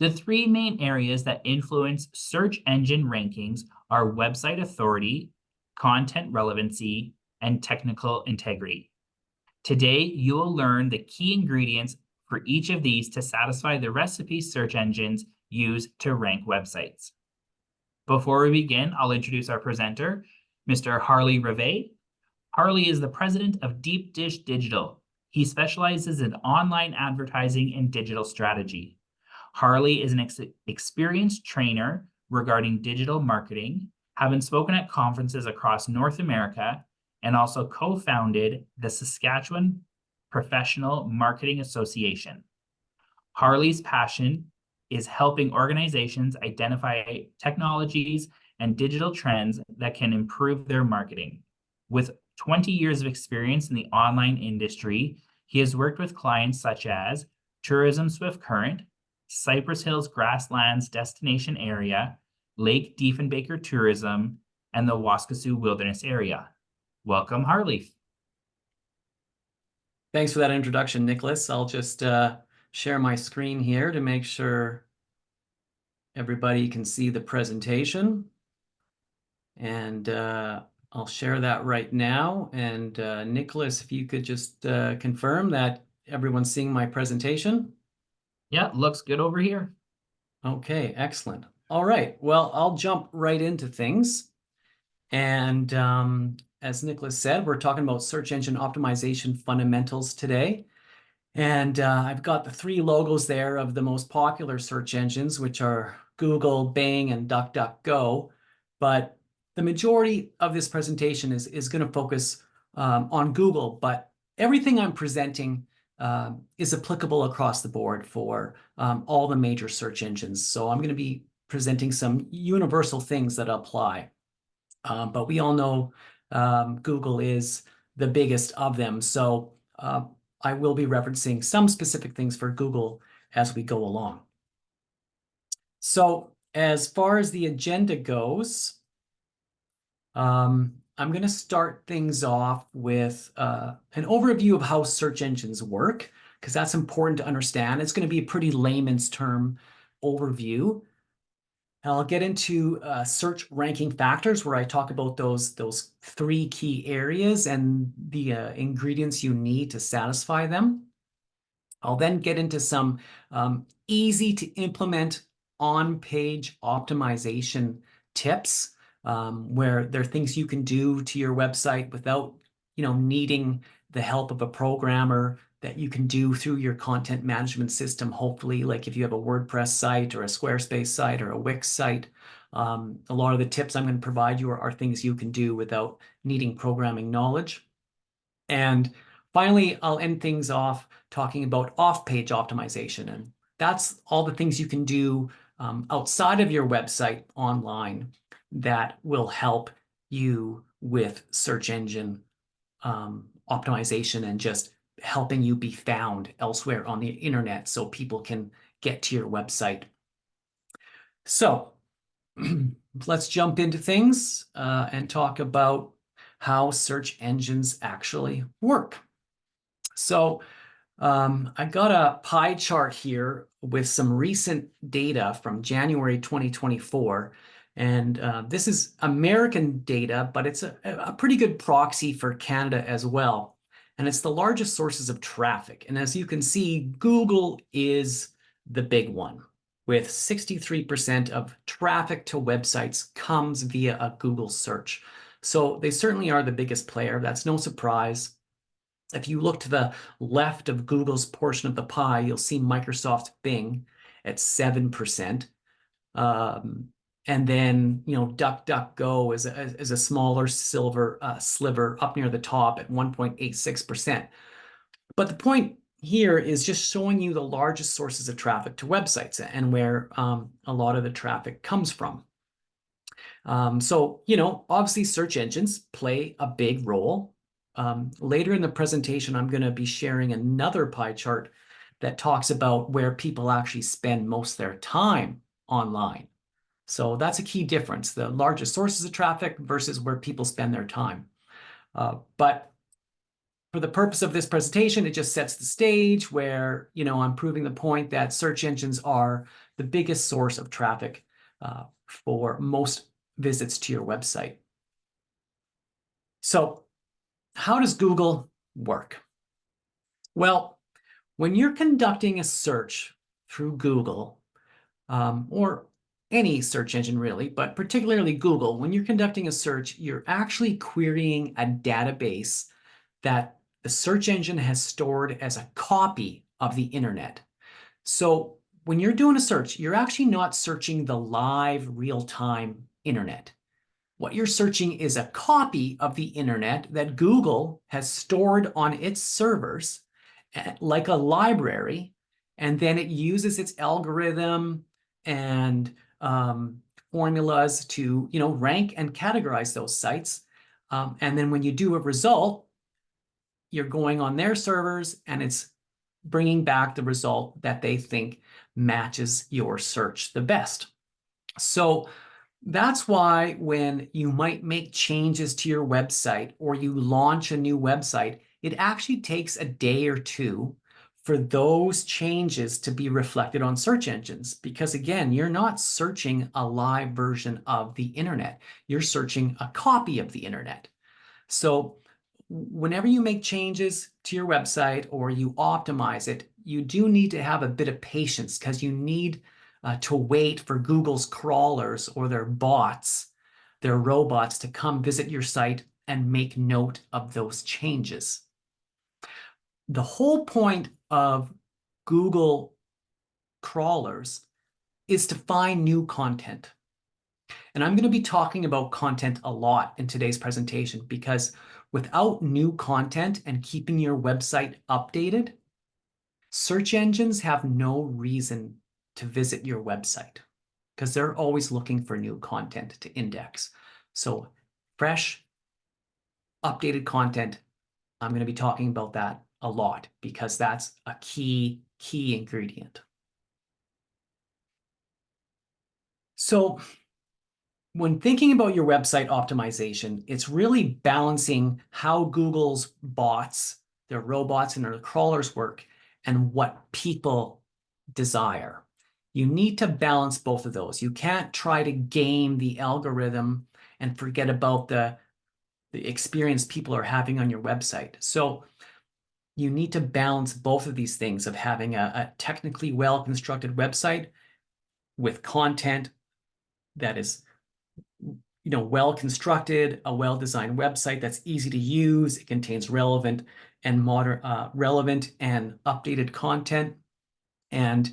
The three main areas that influence search engine rankings are website authority, content relevancy, and technical integrity. Today, you will learn the key ingredients for each of these to satisfy the recipe search engines use to rank websites. Before we begin, I'll introduce our presenter, Mr. Harley Rivet. Harley is the president of Deep Dish Digital. He specializes in online advertising and digital strategy. Harley is an experienced trainer regarding digital marketing, having spoken at conferences across North America, and also co-founded the Saskatchewan Professional Marketing Association. Harley's passion is helping organizations identify technologies and digital trends that can improve their marketing. With 20 years of experience in the online industry, he has worked with clients such as Tourism Swift Current, Cypress Hills Grasslands Destination Area, Lake Diefenbaker Tourism, and the Waskesiu Wilderness Area. Welcome, Harley. Thanks for that introduction, Nicholas. I'll just share my screen here to make sure everybody can see the presentation. And I'll share that right now. And Nicholas, if you could just confirm that everyone's seeing my presentation. Yeah, looks good over here. Okay, excellent. All right, well, I'll jump right into things. And as Nicholas said, we're talking about search engine optimization fundamentals today. And I've got the three logos there of the most popular search engines, which are Google, Bing, and DuckDuckGo. But the majority of this presentation is going to focus on Google, but everything I'm presenting is applicable across the board for all the major search engines. So I'm going to be presenting some universal things that apply. But we all know Google is the biggest of them. So I will be referencing some specific things for Google as we go along. So as far as the agenda goes, I'm going to start things off with an overview of how search engines work, because that's important to understand. It's going to be a pretty layman's term overview. I'll get into search ranking factors, where I talk about those three key areas and the ingredients you need to satisfy them. I'll then get into some easy to implement on-page optimization tips, where there are things you can do to your website without, needing the help of a programmer, that you can do through your content management system. Hopefully, like if you have a WordPress site or a Squarespace site or a Wix site, a lot of the tips I'm going to provide you are things you can do without needing programming knowledge. And finally, I'll end things off talking about off-page optimization. And that's all the things you can do outside of your website online that will help you with search engine optimization and just helping you be found elsewhere on the internet so people can get to your website. So let's jump into things and talk about how search engines actually work. So I got a pie chart here with some recent data from January 2024. And this is American data, but it's a pretty good proxy for Canada as well. And it's the largest sources of traffic. And as you can see, Google is the big one, with 63% of traffic to websites comes via a Google search. So they certainly are the biggest player. That's no surprise. If you look to the left of Google's portion of the pie, you'll see Microsoft's Bing at 7%. And then, DuckDuckGo is a smaller sliver up near the top at 1.86%. But the point here is just showing you the largest sources of traffic to websites and where a lot of the traffic comes from. So, obviously search engines play a big role. Later in the presentation, I'm going to be sharing another pie chart that talks about where people actually spend most of their time online. So that's a key difference, the largest sources of traffic versus where people spend their time. But for the purpose of this presentation, it just sets the stage where, I'm proving the point that search engines are the biggest source of traffic for most visits to your website. So how does Google work? Well, when you're conducting a search through Google, or any search engine really, but particularly Google, when you're conducting a search, you're actually querying a database that the search engine has stored as a copy of the internet. So when you're doing a search, you're actually not searching the live real-time internet. What you're searching is a copy of the internet that Google has stored on its servers, like a library, and then it uses its algorithm and formulas to, rank and categorize those sites. And then when you do a result, you're going on their servers and it's bringing back the result that they think matches your search the best. So that's why when you might make changes to your website or you launch a new website, it actually takes a day or two for those changes to be reflected on search engines. Because again, you're not searching a live version of the internet. You're searching a copy of the internet. So whenever you make changes to your website or you optimize it, you do need to have a bit of patience because you need to wait for Google's crawlers or their bots, their robots, to come visit your site and make note of those changes. The whole point of Google crawlers is to find new content. And I'm going to be talking about content a lot in today's presentation because without new content and keeping your website updated, search engines have no reason to visit your website because they're always looking for new content to index. So fresh, updated content, I'm going to be talking about that a lot because that's a key ingredient. So when thinking about your website optimization, it's really balancing how Google's bots, their robots and their crawlers work and what people desire. You need to balance both of those. You can't try to game the algorithm and forget about the experience people are having on your website. So you need to balance both of these things of having a technically well-constructed website with content that is well-constructed, a well-designed website that's easy to use. It contains relevant and updated content, and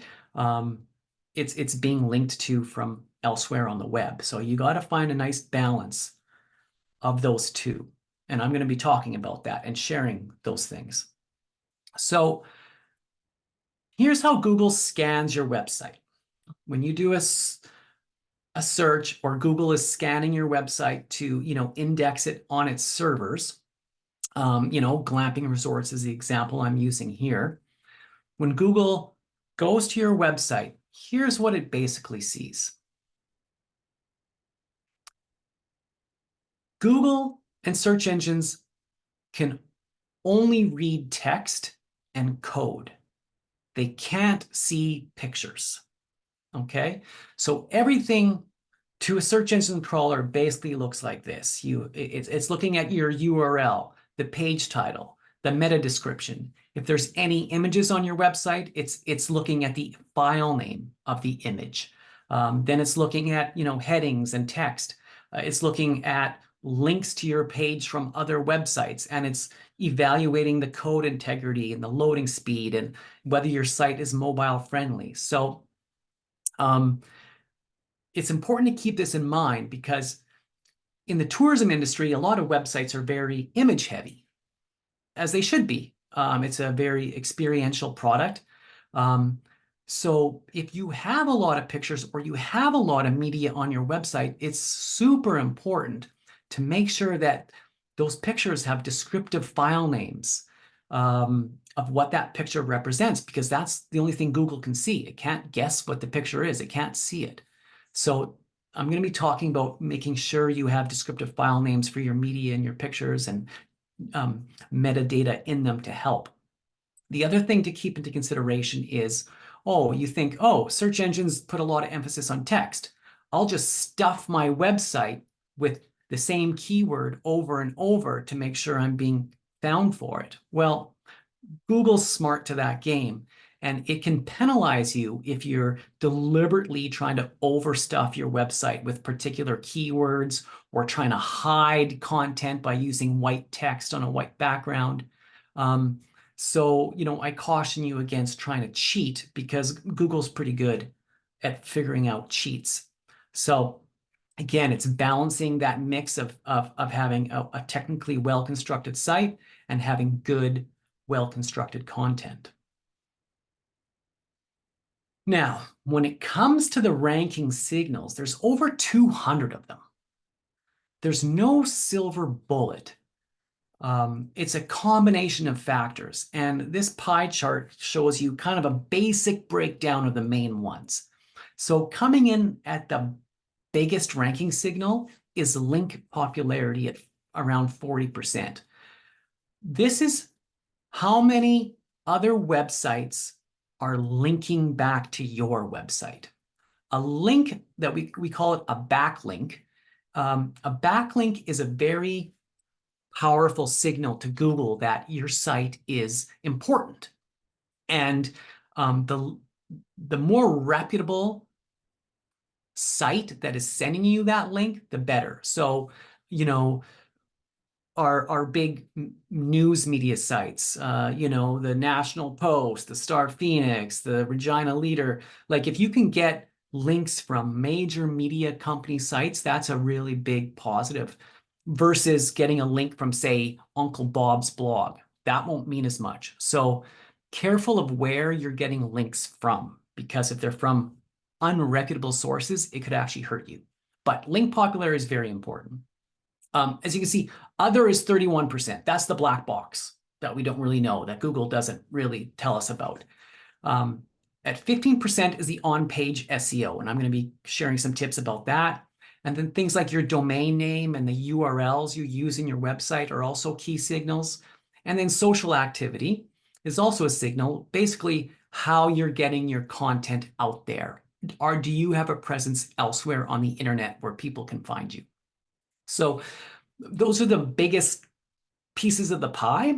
it's being linked to from elsewhere on the web. So you got to find a nice balance of those two, and I'm going to be talking about that and sharing those things. So here's how Google scans your website. When you do a search or Google is scanning your website to, index it on its servers, glamping resorts is the example I'm using here. When Google goes to your website, here's what it basically sees. Google and search engines can only read text and code. They can't see pictures. Okay, so everything to a search engine crawler basically looks like this. It's looking at your URL, the page title, the meta description. If there's any images on your website, it's looking at the file name of the image. Then it's looking at headings and text. It's looking at links to your page from other websites, and it's evaluating the code integrity and the loading speed and whether your site is mobile friendly. So it's important to keep this in mind because in the tourism industry, a lot of websites are very image heavy, as they should be. It's a very experiential product. So if you have a lot of pictures or you have a lot of media on your website, it's super important to make sure that those pictures have descriptive file names of what that picture represents, because that's the only thing Google can see. It can't guess what the picture is. It can't see it. So I'm going to be talking about making sure you have descriptive file names for your media and your pictures and metadata in them to help. The other thing to keep into consideration is Oh, you think, oh, search engines put a lot of emphasis on text. I'll just stuff my website with the same keyword over and over to make sure I'm being found for it. Well, Google's smart to that game, and it can penalize you if you're deliberately trying to overstuff your website with particular keywords or trying to hide content by using white text on a white background. So, I caution you against trying to cheat because Google's pretty good at figuring out cheats. So again, it's balancing that mix of having a technically well-constructed site and having good, well-constructed content. Now, when it comes to the ranking signals, there's over 200 of them. There's no silver bullet. It's a combination of factors, and this pie chart shows you kind of a basic breakdown of the main ones. So coming in at the biggest ranking signal is link popularity at around 40%. This is how many other websites are linking back to your website. A link that we call it a backlink. A backlink is a very powerful signal to Google that your site is important. And the more reputable site that is sending you that link, the better. So, our big news media sites, the National Post, the Star Phoenix, the Regina Leader, like if you can get links from major media company sites, that's a really big positive versus getting a link from, say, Uncle Bob's blog. That won't mean as much. So careful of where you're getting links from, because if they're from unreputable sources, it could actually hurt you. But link popularity is very important. As you can see, other is 31%. That's the black box that we don't really know, that Google doesn't really tell us about. At 15% is the on-page SEO, and I'm going to be sharing some tips about that. And then things like your domain name and the URLs you use in your website are also key signals. And then social activity is also a signal, basically how you're getting your content out there. Or do you have a presence elsewhere on the internet where people can find you? So those are the biggest pieces of the pie.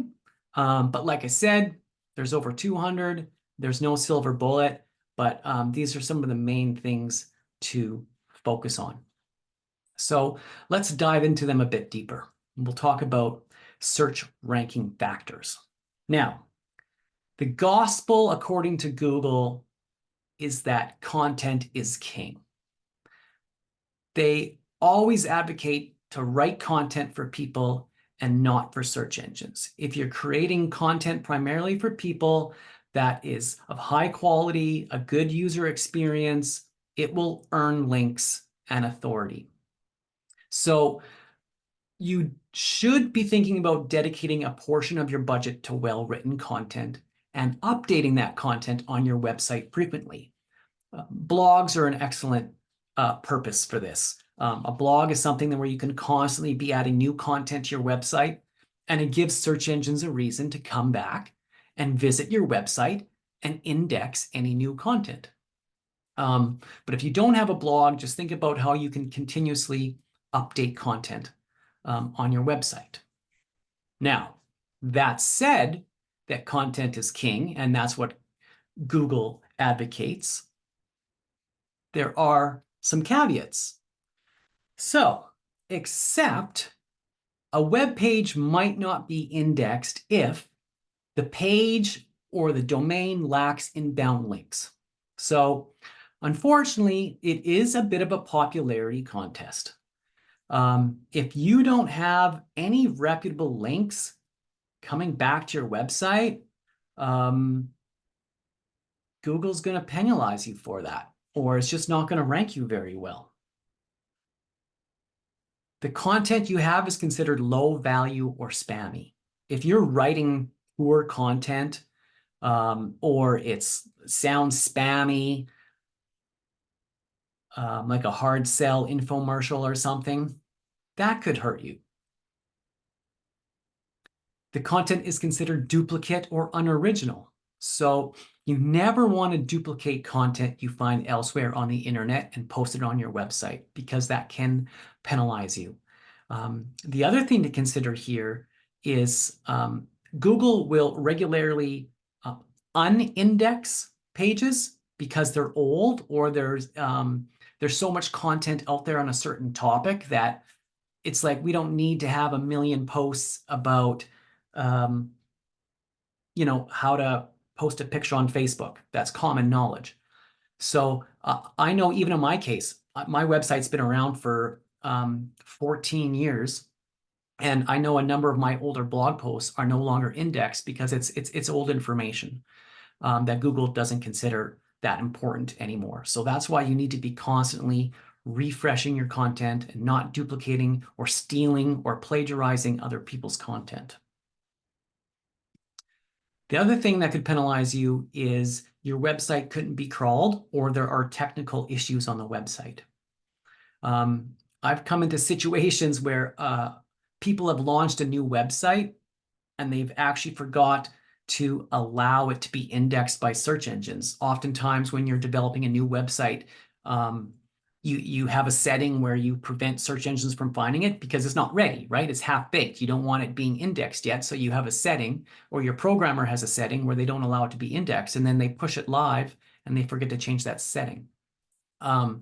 But like I said, there's over 200. There's no silver bullet, but these are some of the main things to focus on. So let's dive into them a bit deeper. We'll talk about search ranking factors. Now, the gospel according to Google is that content is king. They always advocate to write content for people and not for search engines. If you're creating content primarily for people that is of high quality, a good user experience, it will earn links and authority. So you should be thinking about dedicating a portion of your budget to well-written content and updating that content on your website frequently. Blogs are an excellent purpose for this. A blog is something where you can constantly be adding new content to your website, and it gives search engines a reason to come back and visit your website and index any new content. But if you don't have a blog, just think about how you can continuously update content on your website. Now, that said, that content is king, and that's what Google advocates, there are some caveats. So, except a web page might not be indexed if the page or the domain lacks inbound links. So, unfortunately, it is a bit of a popularity contest. If you don't have any reputable links coming back to your website, Google's going to penalize you for that, or it's just not going to rank you very well. The content you have is considered low value or spammy. If you're writing poor content, or it sounds spammy, like a hard sell infomercial or something, that could hurt you. The content is considered duplicate or unoriginal. So you never want to duplicate content you find elsewhere on the internet and post it on your website, because that can penalize you. The other thing to consider here is Google will regularly unindex pages because they're old, or there's so much content out there on a certain topic that it's like we don't need to have a million posts about how to post a picture on Facebook. That's common knowledge. So I know, even in my case, my website's been around for 14 years. And I know a number of my older blog posts are no longer indexed because it's old information that Google doesn't consider that important anymore. So that's why you need to be constantly refreshing your content and not duplicating or stealing or plagiarizing other people's content. The other thing that could penalize you is your website couldn't be crawled, or there are technical issues on the website. I've come into situations where people have launched a new website and they've actually forgot to allow it to be indexed by search engines. Oftentimes when you're developing a new website, you have a setting where you prevent search engines from finding it because it's not ready, right? It's half-baked. You don't want it being indexed yet. So you have a setting, or your programmer has a setting where they don't allow it to be indexed, and then they push it live and they forget to change that setting. But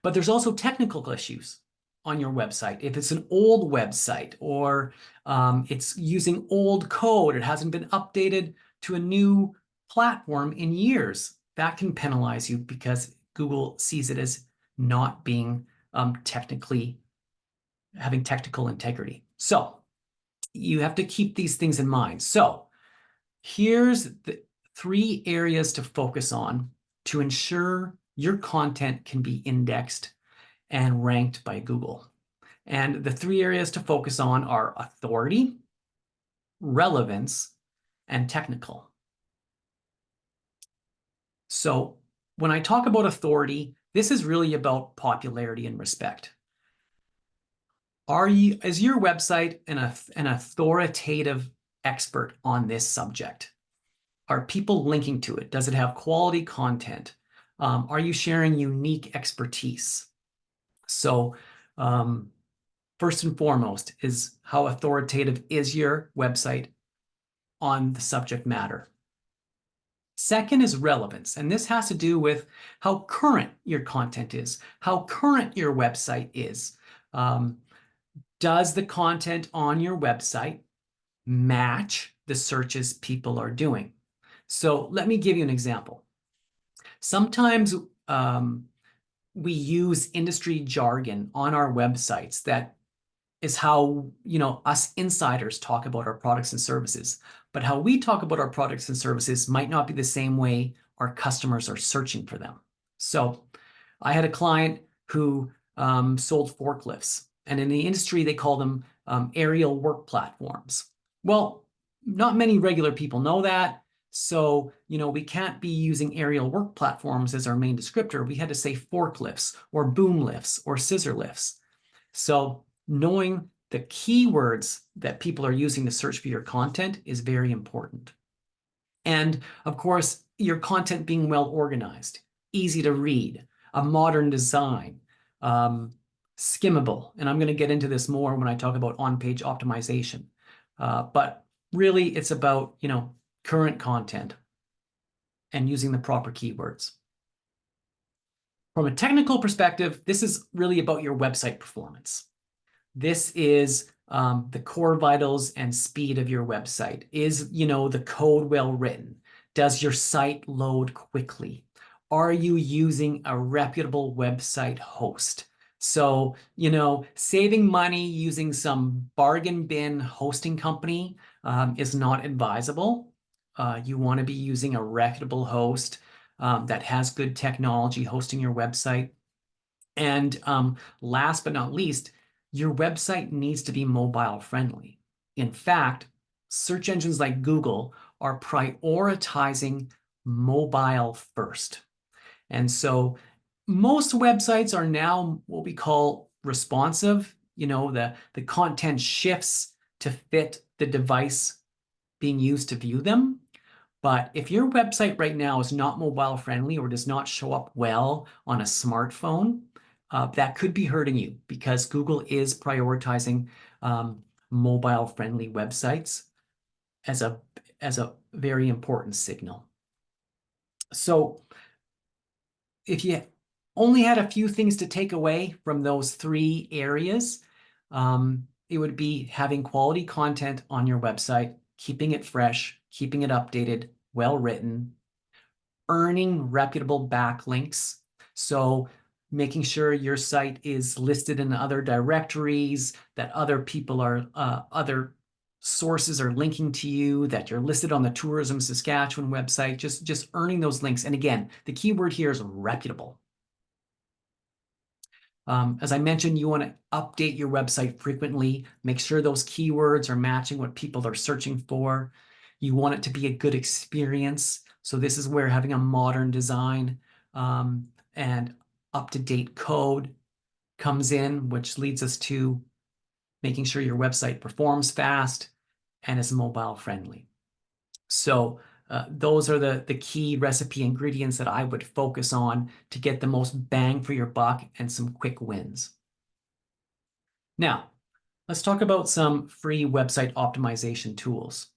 there's also technical issues on your website. If it's an old website, or it's using old code, it hasn't been updated to a new platform in years, that can penalize you because Google sees it as not being having technical integrity. So you have to keep these things in mind. So here's the 3 areas to focus on to ensure your content can be indexed and ranked by Google. And the 3 areas to focus on are authority, relevance, and technical. So when I talk about authority, this is really about popularity and respect. Is your website an authoritative expert on this subject? Are people linking to it? Does it have quality content? Are you sharing unique expertise? So first and foremost is, how authoritative is your website on the subject matter? Second is relevance, and this has to do with how current your content is, how current your website is. Does the content on your website match the searches people are doing? So let me give you an example. Sometimes we use industry jargon on our websites that is how us insiders talk about our products and services. But how we talk about our products and services might not be the same way our customers are searching for them. So I had a client who sold forklifts, and in the industry they call them aerial work platforms. Well, not many regular people know that. So, we can't be using aerial work platforms as our main descriptor. We had to say forklifts or boom lifts or scissor lifts. So knowing the keywords that people are using to search for your content is very important. And of course, your content being well organized, easy to read, a modern design, skimmable. And I'm going to get into this more when I talk about on-page optimization. But really, it's about, current content and using the proper keywords. From a technical perspective, this is really about your website performance. This is the core vitals and speed of your website. Is, the code well written? Does your site load quickly? Are you using a reputable website host? So, saving money using some bargain bin hosting company is not advisable. You want to be using a reputable host that has good technology hosting your website. And last but not least, your website needs to be mobile friendly. In fact, search engines like Google are prioritizing mobile first. And so most websites are now what we call responsive. The content shifts to fit the device being used to view them. But if your website right now is not mobile friendly or does not show up well on a smartphone, that could be hurting you because Google is prioritizing mobile friendly websites as a very important signal. So if you only had a few things to take away from those 3 areas, it would be having quality content on your website, keeping it fresh, keeping it updated, well written, earning reputable backlinks. So making sure your site is listed in other directories, that other people are, other sources are linking to you, that you're listed on the Tourism Saskatchewan website, just earning those links. And again, the keyword here is reputable. As I mentioned, you want to update your website frequently, make sure those keywords are matching what people are searching for. You want it to be a good experience. So this is where having a modern design and up-to-date code comes in, which leads us to making sure your website performs fast and is mobile friendly. So those are the key recipe ingredients that I would focus on to get the most bang for your buck and some quick wins. Now, let's talk about some free website optimization tools.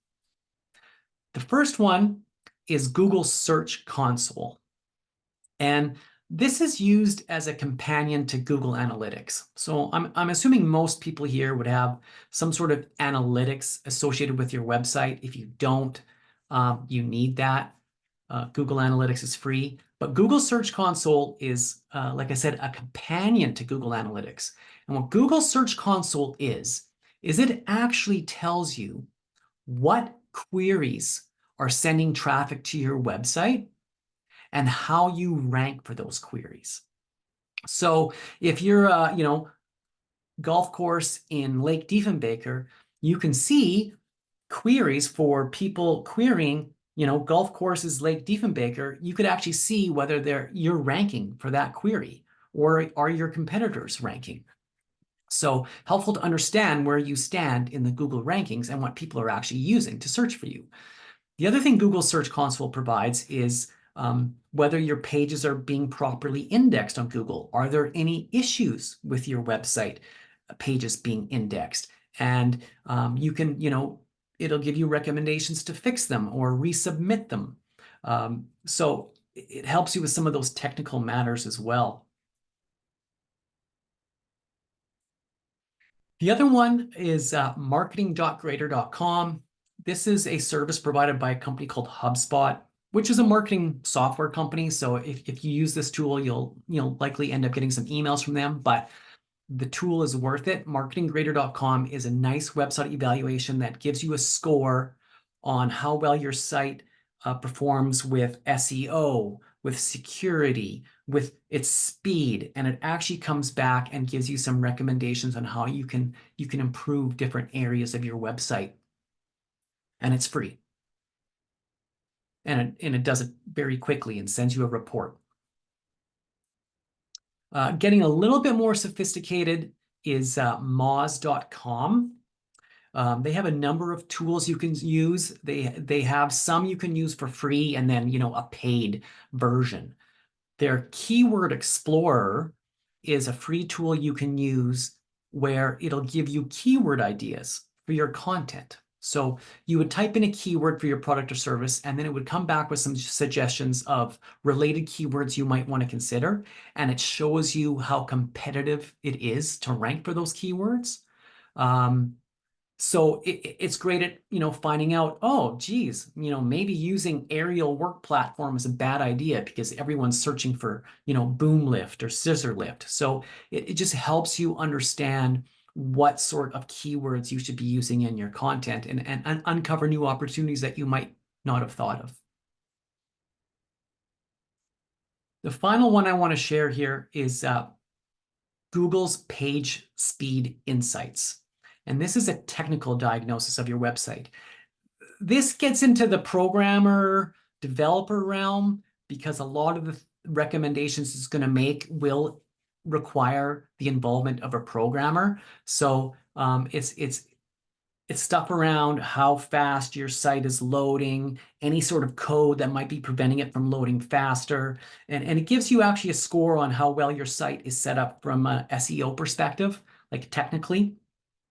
The first one is Google Search Console. And this is used as a companion to Google Analytics. So I'm assuming most people here would have some sort of analytics associated with your website. If you don't, you need that. Google Analytics is free, but Google Search Console is, like I said, a companion to Google Analytics. And what Google Search Console is it actually tells you what queries are sending traffic to your website and how you rank for those queries. So if you're, golf course in Lake Diefenbaker, you can see queries for people querying, golf courses Lake Diefenbaker. You could actually see whether you're ranking for that query or are your competitors ranking. So helpful to understand where you stand in the Google rankings and what people are actually using to search for you. The other thing Google Search Console provides is whether your pages are being properly indexed on Google. Are there any issues with your website pages being indexed? And you can, it'll give you recommendations to fix them or resubmit them. So it helps you with some of those technical matters as well. The other one is marketing.grader.com. This is a service provided by a company called HubSpot, which is a marketing software company. So if you use this tool, you'll likely end up getting some emails from them, but the tool is worth it. Marketinggrader.com is a nice website evaluation that gives you a score on how well your site performs with SEO, with security, with its speed, and it actually comes back and gives you some recommendations on how you can improve different areas of your website. And it's free. And it does it very quickly and sends you a report. Getting a little bit more sophisticated is moz.com. They have a number of tools you can use. They have some you can use for free and then, a paid version. Their Keyword Explorer is a free tool you can use where it'll give you keyword ideas for your content. So you would type in a keyword for your product or service, and then it would come back with some suggestions of related keywords you might want to consider. And it shows you how competitive it is to rank for those keywords. So it's great at, finding out, oh, geez, maybe using aerial work platform is a bad idea because everyone's searching for, boom lift or scissor lift. So it just helps you understand what sort of keywords you should be using in your content and uncover new opportunities that you might not have thought of. The final one I want to share here is Google's Page Speed Insights. And this is a technical diagnosis of your website. This gets into the programmer, developer realm because a lot of the recommendations it's going to make will require the involvement of a programmer. So it's It's stuff around how fast your site is loading, any sort of code that might be preventing it from loading faster. And it gives you actually a score on how well your site is set up from an SEO perspective, like technically,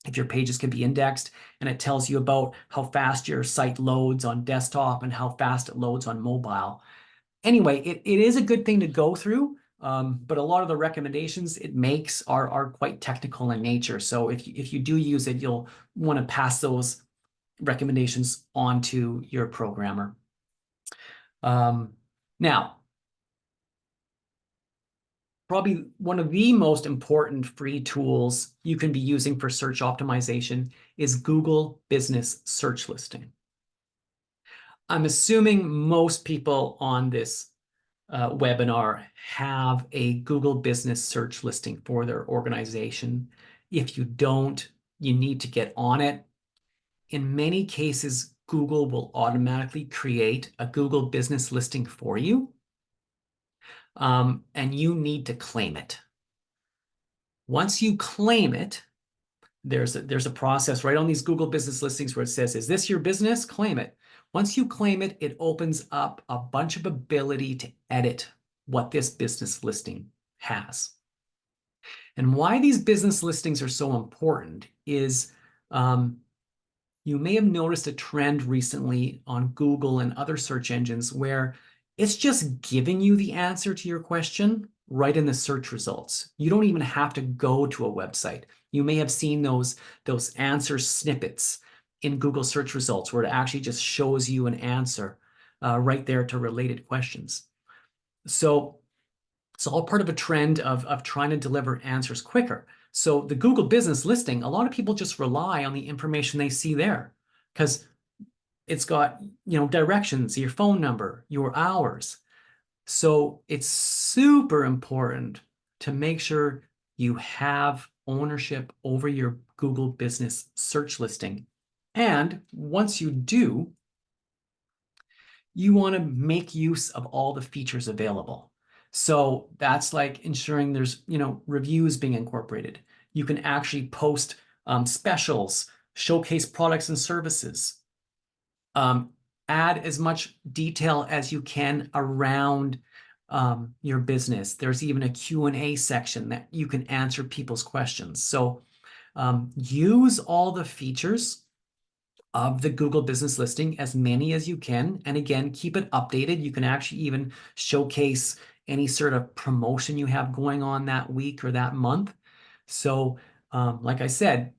if your pages can be indexed, and it tells you about how fast your site loads on desktop and how fast it loads on mobile. Anyway, it is a good thing to go through, but a lot of the recommendations it makes are quite technical in nature. So if you do use it, you'll want to pass those recommendations on to your programmer. Now, probably one of the most important free tools you can be using for search optimization is Google Business Search Listing. I'm assuming most people on this webinar have a Google Business Search Listing for their organization. If you don't, you need to get on it. In many cases, Google will automatically create a Google Business Listing for you, and you need to claim it. Once you claim it, there's a process right on these Google Business Listings where it says, is this your business? Claim it. Once you claim it, it opens up a bunch of ability to edit what this business listing has. And why these business listings are so important is you may have noticed a trend recently on Google and other search engines where it's just giving you the answer to your question right in the search results. You don't even have to go to a website. You may have seen those answer snippets in Google search results where it actually just shows you an answer right there to related questions. So it's all part of a trend of trying to deliver answers quicker. So the Google Business Listing, a lot of people just rely on the information they see there because it's got, directions, your phone number, your hours. So it's super important to make sure you have ownership over your Google Business Search Listing. And once you do, you want to make use of all the features available. So that's like ensuring there's, reviews being incorporated. You can actually post specials, showcase products and services, add as much detail as you can around your business. There's even a Q&A section that you can answer people's questions. So use all the features of the Google Business Listing, as many as you can. And again, keep it updated. You can actually even showcase any sort of promotion you have going on that week or that month. So like I said,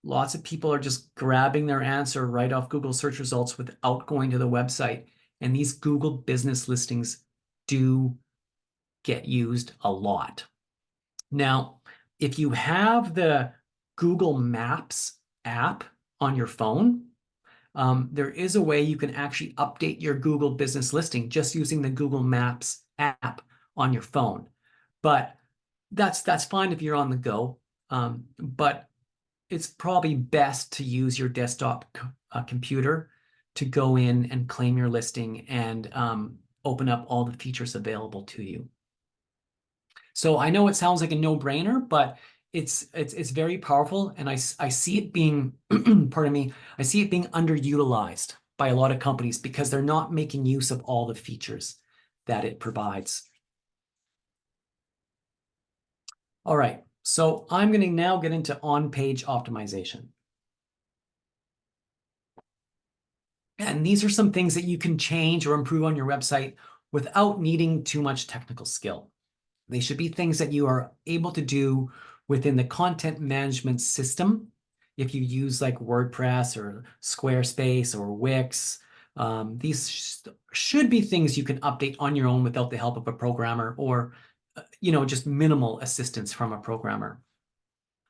lots of people are just grabbing their answer right off Google search results without going to the website. And these Google Business Listings do get used a lot. Now, if you have the Google Maps app on your phone, there is a way you can actually update your Google Business Listing just using the Google Maps app on your phone. But that's fine if you're on the go. But it's probably best to use your desktop computer to go in and claim your listing and open up all the features available to you. So I know it sounds like a no-brainer, but it's very powerful, and I see it being, pardon me, I see it being underutilized by a lot of companies because they're not making use of all the features that it provides. All right, so I'm going to now get into on-page optimization. And these are some things that you can change or improve on your website without needing too much technical skill. They should be things that you are able to do within the content management system. If you use like WordPress or Squarespace or Wix, these should be things you can update on your own without the help of a programmer or, just minimal assistance from a programmer.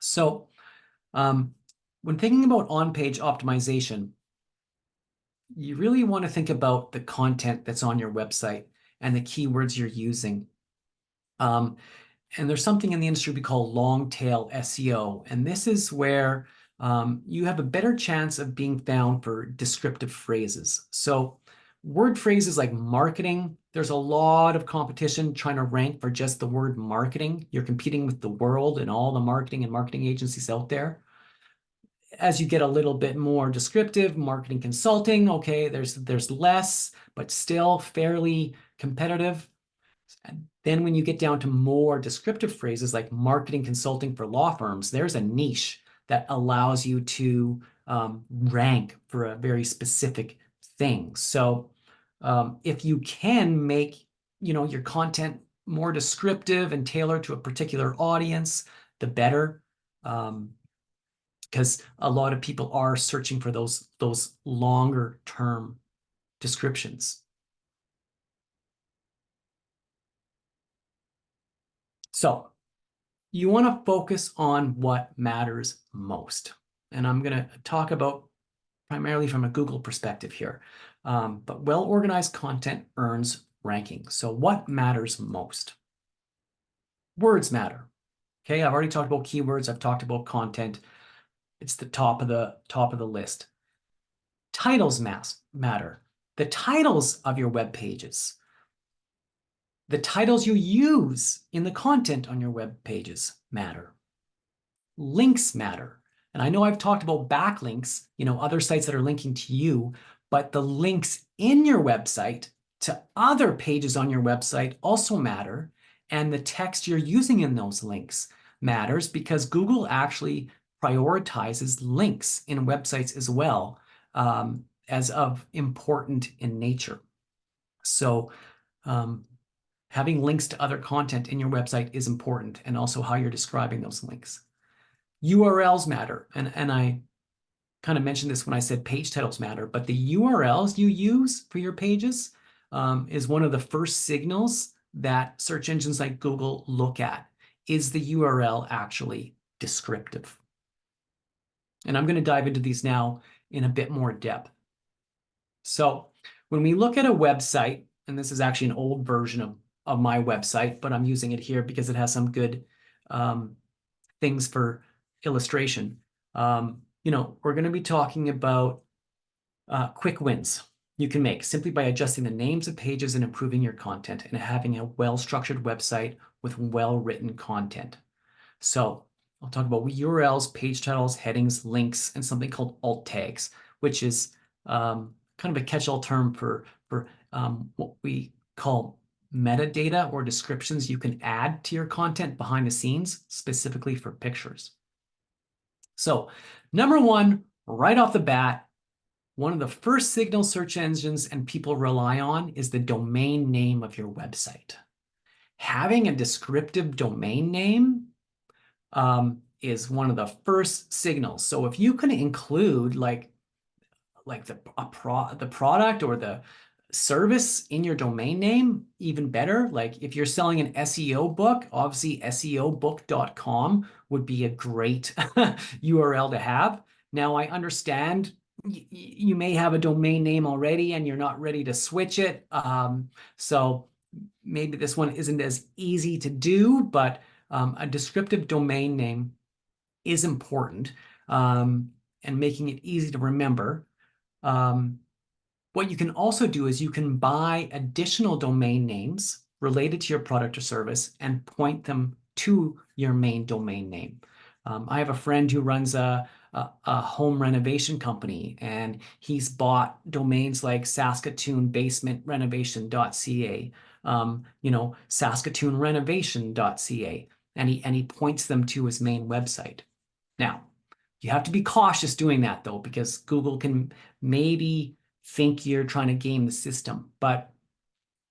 So when thinking about on-page optimization, you really want to think about the content that's on your website and the keywords you're using. And there's something in the industry we call long tail SEO. And this is where you have a better chance of being found for descriptive phrases. So word phrases like marketing, there's a lot of competition trying to rank for just the word marketing. You're competing with the world and all the marketing and marketing agencies out there. as you get a little bit more descriptive, marketing consulting, okay, there's less, but still fairly competitive. And then when you get down to more descriptive phrases like marketing consulting for law firms, there's a niche that allows you to rank for a very specific thing. So if you can make, your content more descriptive and tailored to a particular audience, the better. Because a lot of people are searching for those longer term descriptions. So you want to focus on what matters most. And I'm going to talk about primarily from a Google perspective here. But well-organized content earns ranking. So what matters most? Words matter. Okay, I've already talked about keywords. I've talked about content. It's the top of the list. Titles matter. The titles of your web pages. The titles you use in the content on your web pages matter. Links matter. And I know I've talked about backlinks, other sites that are linking to you, but the links in your website to other pages on your website also matter. And the text you're using in those links matters because Google actually prioritizes links in websites as well, as of important in nature. So having links to other content in your website is important, and also how you're describing those links. URLs matter, and I kind of mentioned this when I said page titles matter, but the URLs you use for your pages is one of the first signals that search engines like Google look at. Is the URL actually descriptive? And I'm going to dive into these now in a bit more depth. So when we look at a website, and this is actually an old version of my website, but I'm using it here because it has some good things for illustration. We're going to be talking about quick wins you can make simply by adjusting the names of pages and improving your content and having a well-structured website with well-written content. So I'll talk about URLs, page titles, headings, links, and something called alt tags, which is kind of a catch-all term for what we call metadata or descriptions you can add to your content behind the scenes, specifically for pictures. So number one, right off the bat, one of the first signal search engines and people rely on is the domain name of your website. Having a descriptive domain name is one of the first signals. So if you can include like the product or the service in your domain name, even better. Like if you're selling an SEO book, obviously SEObook.com would be a great URL to have. Now I understand you may have a domain name already and you're not ready to switch it. So maybe this one isn't as easy to do, but a descriptive domain name is important, and making it easy to remember. What you can also do is you can buy additional domain names related to your product or service and point them to your main domain name. I have a friend who runs a home renovation company, and he's bought domains like saskatoonbasementrenovation.ca, saskatoonrenovation.ca, and he points them to his main website. Now, you have to be cautious doing that though, because Google can maybe think you're trying to game the system, but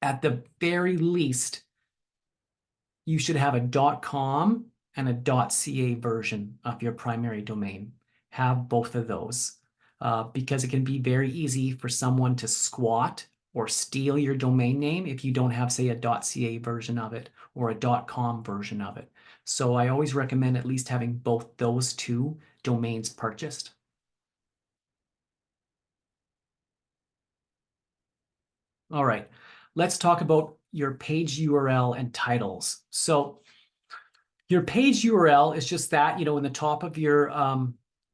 at the very least, you should have a .com and a .ca version of your primary domain. Have both of those because it can be very easy for someone to squat or steal your domain name if you don't have, say, a .ca version of it or a .com version of it. So I always recommend at least having both those two domains purchased. All right, let's talk about your page URL and titles. So your page URL is just that, in the top of your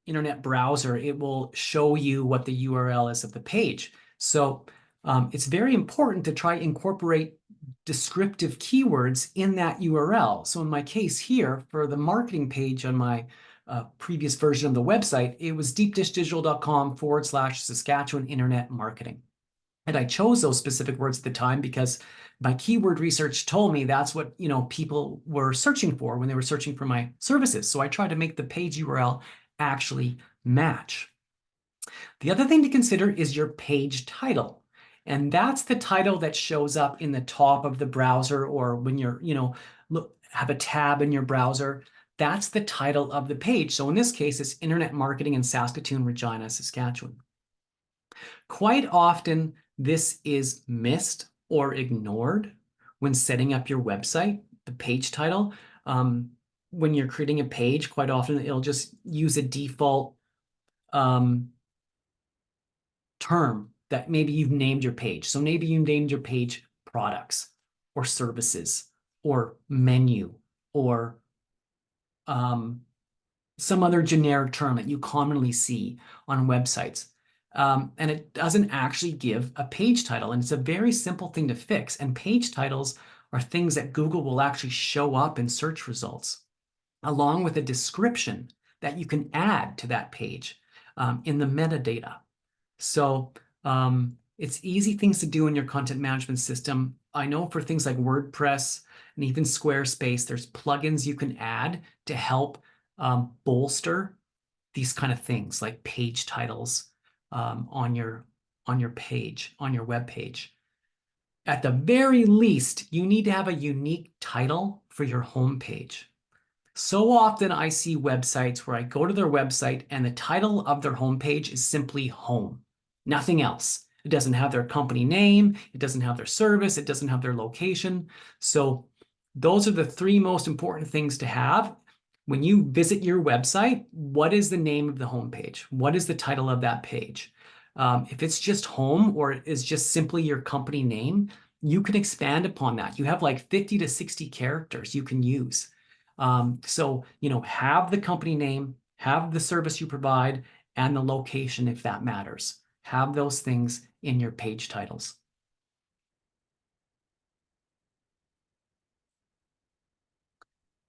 internet browser, it will show you what the URL is of the page. So it's very important to try to incorporate descriptive keywords in that URL. So in my case here, for the marketing page on my previous version of the website, it was deepdishdigital.com/Saskatchewan Internet Marketing. And I chose those specific words at the time because my keyword research told me that's what, people were searching for when they were searching for my services. So I tried to make the page URL actually match. The other thing to consider is your page title. And that's the title that shows up in the top of the browser, or when you're, have a tab in your browser. That's the title of the page. So in this case, it's Internet Marketing in Saskatoon, Regina, Saskatchewan. Quite often, this is missed or ignored when setting up your website, the page title. When you're creating a page, quite often it'll just use a default term that maybe you've named your page. So maybe you named your page products or services or menu or some other generic term that you commonly see on websites. And it doesn't actually give a page title. And it's a very simple thing to fix. And page titles are things that Google will actually show up in search results, along with a description that you can add to that page in the metadata. So it's easy things to do in your content management system. I know for things like WordPress and even Squarespace, there's plugins you can add to help bolster these kind of things like page titles on your page, on your web page. At the very least, you need to have a unique title for your home page. So often I see websites where I go to their website and the title of their homepage is simply home, nothing else. It doesn't have their company name, it doesn't have their service, it doesn't have their location. So those are the three most important things to have. When you visit your website, what is the name of the homepage? What is the title of that page? If it's just home or is just simply your company name, you can expand upon that. You have like 50 to 60 characters you can use. So, have the company name, have the service you provide, and the location if that matters. Have those things in your page titles.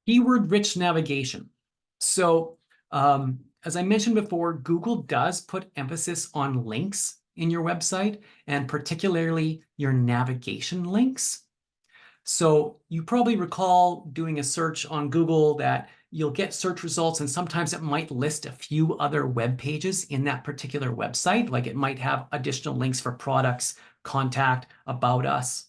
Keyword-rich navigation. So, as I mentioned before, Google does put emphasis on links in your website, and particularly your navigation links. So you probably recall doing a search on Google that you'll get search results, and sometimes it might list a few other web pages in that particular website. Like it might have additional links for products, contact, about us.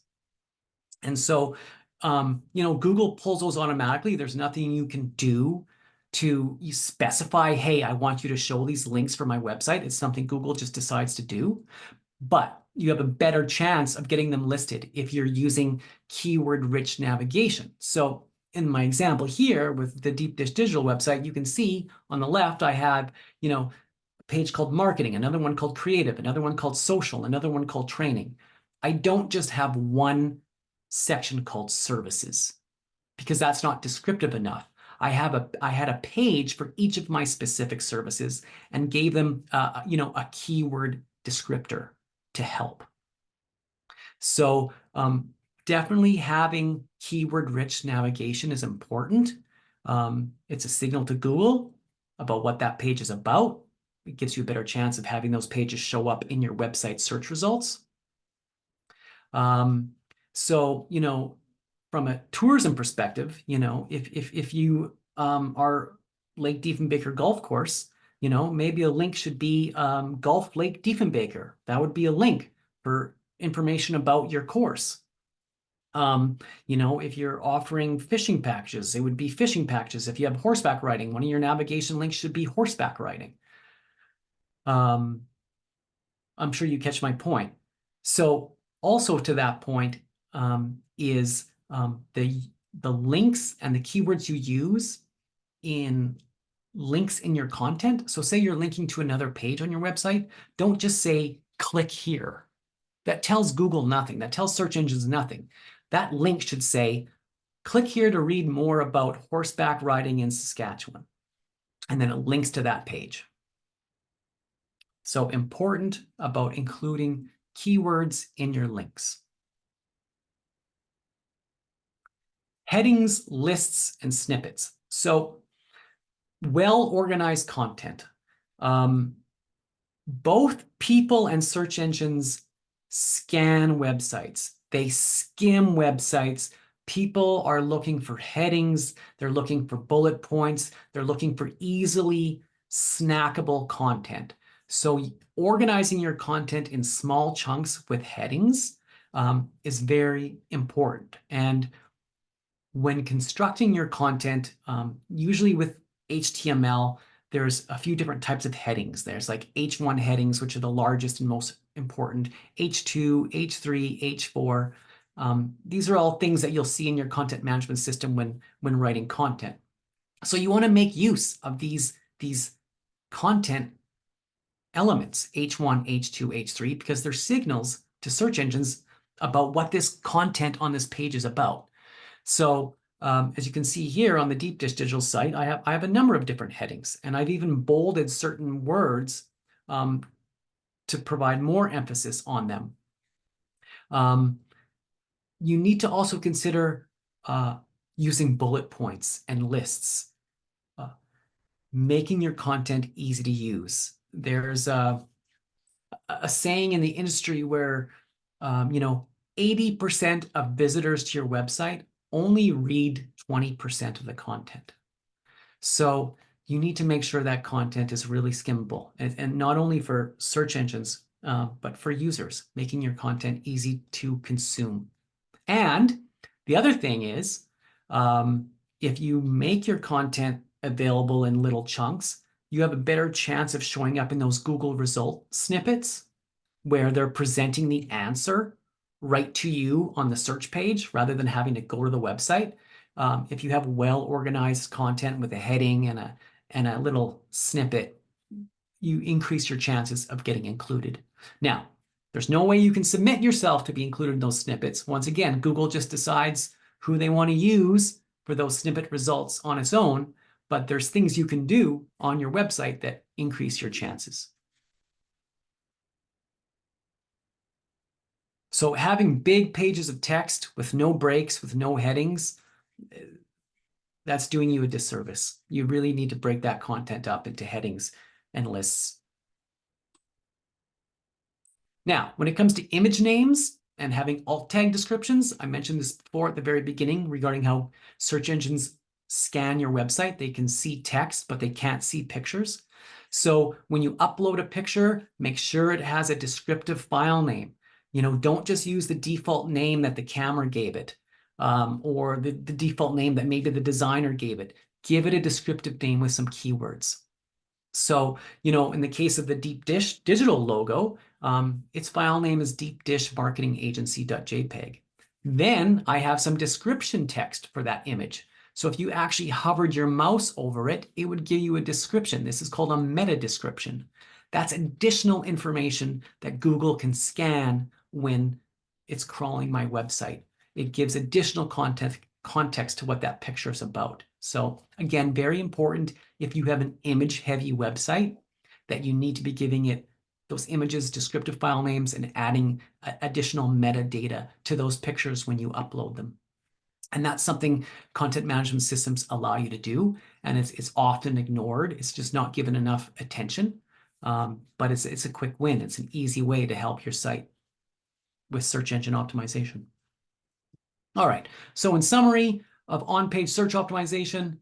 And so, Google pulls those automatically. There's nothing you can do to specify, hey, I want you to show these links for my website. It's something Google just decides to do. But you have a better chance of getting them listed if you're using keyword-rich navigation. So in my example here with the Deep Dish Digital website, you can see on the left, I have, a page called marketing, another one called creative, another one called social, another one called training. I don't just have one section called services because that's not descriptive enough. I had a page for each of my specific services and gave them, a keyword descriptor to help. So definitely having keyword-rich navigation is important. It's a signal to Google about what that page is about. It gives you a better chance of having those pages show up in your website search results. So, from a tourism perspective, if you are Lake Diefenbaker Golf Course, maybe a link should be Golf Lake Diefenbaker. That would be a link for information about your course. If you're offering fishing packages, it would be fishing packages. If you have horseback riding, one of your navigation links should be horseback riding. I'm sure you catch my point. So also to that point is the links and the keywords you use in links in your content. So say you're linking to another page on your website, don't just say click here. That tells Google nothing. That tells search engines nothing. That link should say click here to read more about horseback riding in Saskatchewan. And then it links to that page. So important about including keywords in your links. Headings, lists, and snippets. So Well-organized content. Both people and search engines scan websites. They skim websites. People are looking for headings. They're looking for bullet points. They're looking for easily snackable content. So organizing your content in small chunks with headings is very important. And when constructing your content, usually with HTML, there's a few different types of headings. There's like H1 headings, which are the largest and most important, H2, H3, H4. These are all things that you'll see in your content management system when writing content. So you want to make use of these content elements, H1, H2, H3, because they're signals to search engines about what this content on this page is about. So as you can see here on the Deep Dish Digital site, I have a number of different headings, and I've even bolded certain words to provide more emphasis on them. You need to also consider using bullet points and lists, making your content easy to use. There's a saying in the industry where 80% of visitors to your website only read 20% of the content. So you need to make sure that content is really skimmable, and not only for search engines, but for users, making your content easy to consume. And the other thing is, if you make your content available in little chunks, you have a better chance of showing up in those Google result snippets where they're presenting the answer right to you on the search page rather than having to go to the website. If you have well-organized content with a heading and a little snippet, you increase your chances of getting included. Now, there's no way you can submit yourself to be included in those snippets. Once again, Google just decides who they want to use for those snippet results on its own, but there's things you can do on your website that increase your chances. So having big pages of text with no breaks, with no headings, that's doing you a disservice. You really need to break that content up into headings and lists. Now, when it comes to image names and having alt tag descriptions, I mentioned this before at the very beginning regarding how search engines scan your website. They can see text, but they can't see pictures. So when you upload a picture, make sure it has a descriptive file name. Don't just use the default name that the camera gave it, or the default name that maybe the designer gave it. Give it a descriptive name with some keywords. So, in the case of the Deep Dish digital logo, its file name is deepdishmarketingagency.jpg. Then I have some description text for that image. So if you actually hovered your mouse over it, it would give you a description. This is called a meta description. That's additional information that Google can scan when it's crawling my website. It gives additional context to what that picture is about. So again, very important if you have an image-heavy website that you need to be giving it those images, descriptive file names, and adding additional metadata to those pictures when you upload them. And that's something content management systems allow you to do, and it's often ignored. It's just not given enough attention, but it's a quick win. It's an easy way to help your site with search engine optimization. All right, so in summary of on-page search optimization,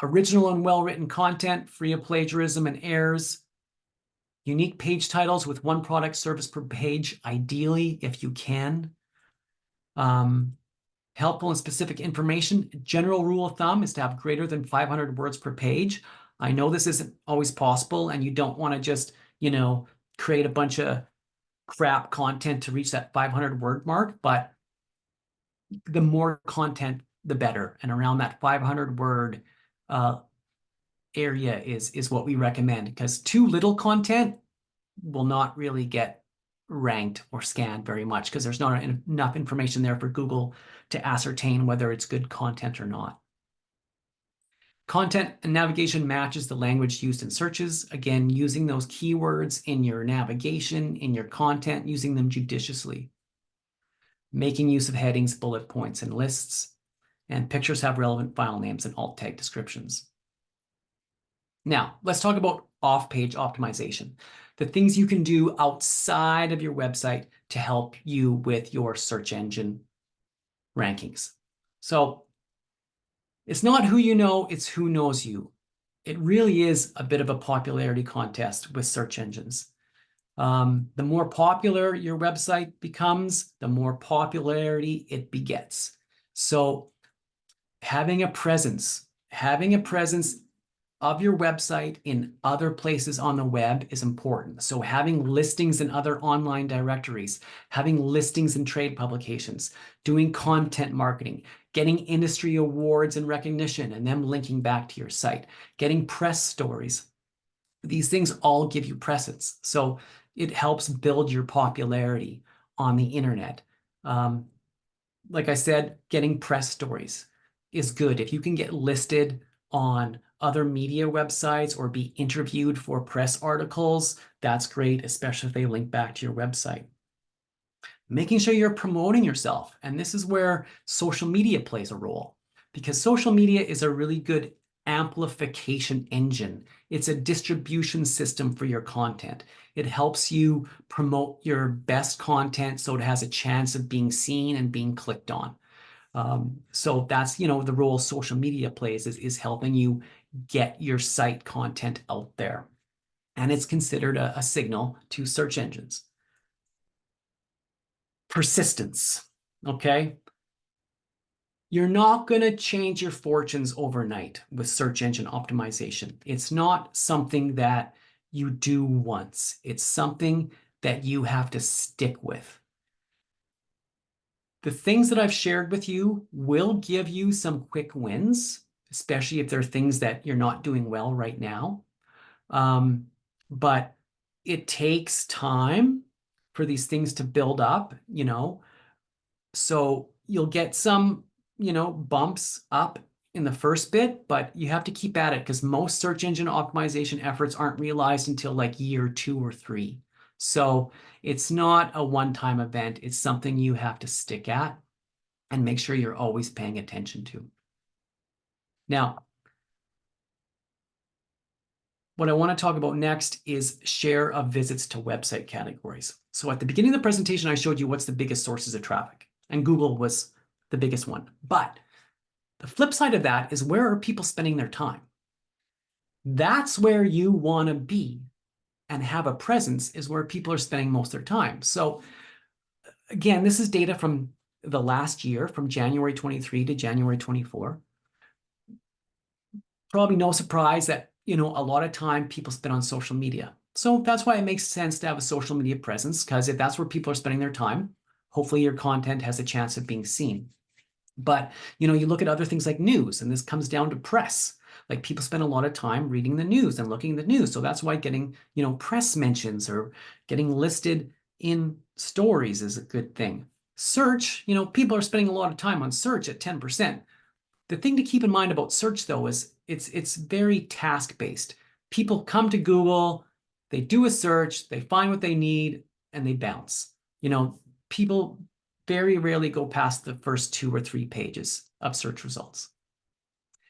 original and well-written content, free of plagiarism and errors, unique page titles with one product service per page, ideally if you can. Helpful and specific information. General rule of thumb is to have greater than 500 words per page. I know this isn't always possible, and you don't want to just, create a bunch of crap content to reach that 500 word mark, but the more content, the better. And around that 500 word area is what we recommend, because too little content will not really get ranked or scanned very much because there's not enough information there for Google to ascertain whether it's good content or not. Content and navigation matches the language used in searches. Again, using those keywords in your navigation, in your content, using them judiciously. Making use of headings, bullet points, and lists. And pictures have relevant file names and alt tag descriptions. Now, let's talk about off-page optimization, the things you can do outside of your website to help you with your search engine rankings. So it's not who you know, it's who knows you. It really is a bit of a popularity contest with search engines. The more popular your website becomes, the more popularity it begets. So having a presence of your website in other places on the web is important. So having listings in other online directories, having listings in trade publications, doing content marketing, getting industry awards and recognition, and them linking back to your site, getting press stories. These things all give you presence. So it helps build your popularity on the internet. Like I said, getting press stories is good. If you can get listed on other media websites or be interviewed for press articles, that's great, especially if they link back to your website. Making sure you're promoting yourself. And this is where social media plays a role, because social media is a really good amplification engine. It's a distribution system for your content. It helps you promote your best content so it has a chance of being seen and being clicked on. So that's, the role social media plays is helping you get your site content out there. And it's considered a signal to search engines. Persistence, okay? You're not going to change your fortunes overnight with search engine optimization. It's not something that you do once. It's something that you have to stick with. The things that I've shared with you will give you some quick wins, especially if there are things that you're not doing well right now. But it takes time for these things to build up, So you'll get some, bumps up in the first bit, but you have to keep at it because most search engine optimization efforts aren't realized until like year 2 or 3. So it's not a one-time event. It's something you have to stick at and make sure you're always paying attention to. Now, what I want to talk about next is share of visits to website categories. So at the beginning of the presentation, I showed you what's the biggest sources of traffic, and Google was the biggest one. But the flip side of that is, where are people spending their time? That's where you want to be and have a presence, is where people are spending most of their time. So again, this is data from the last year, from January 23 to January 24. Probably no surprise that, a lot of time people spend on social media. So that's why it makes sense to have a social media presence, because if that's where people are spending their time, hopefully your content has a chance of being seen. But, you look at other things like news, and this comes down to press. Like, people spend a lot of time reading the news and looking at the news. So that's why getting, press mentions or getting listed in stories is a good thing. Search, people are spending a lot of time on search at 10%. The thing to keep in mind about search, though, is it's very task-based. People come to Google, they do a search, they find what they need, and they bounce. People very rarely go past the first 2 or 3 pages of search results.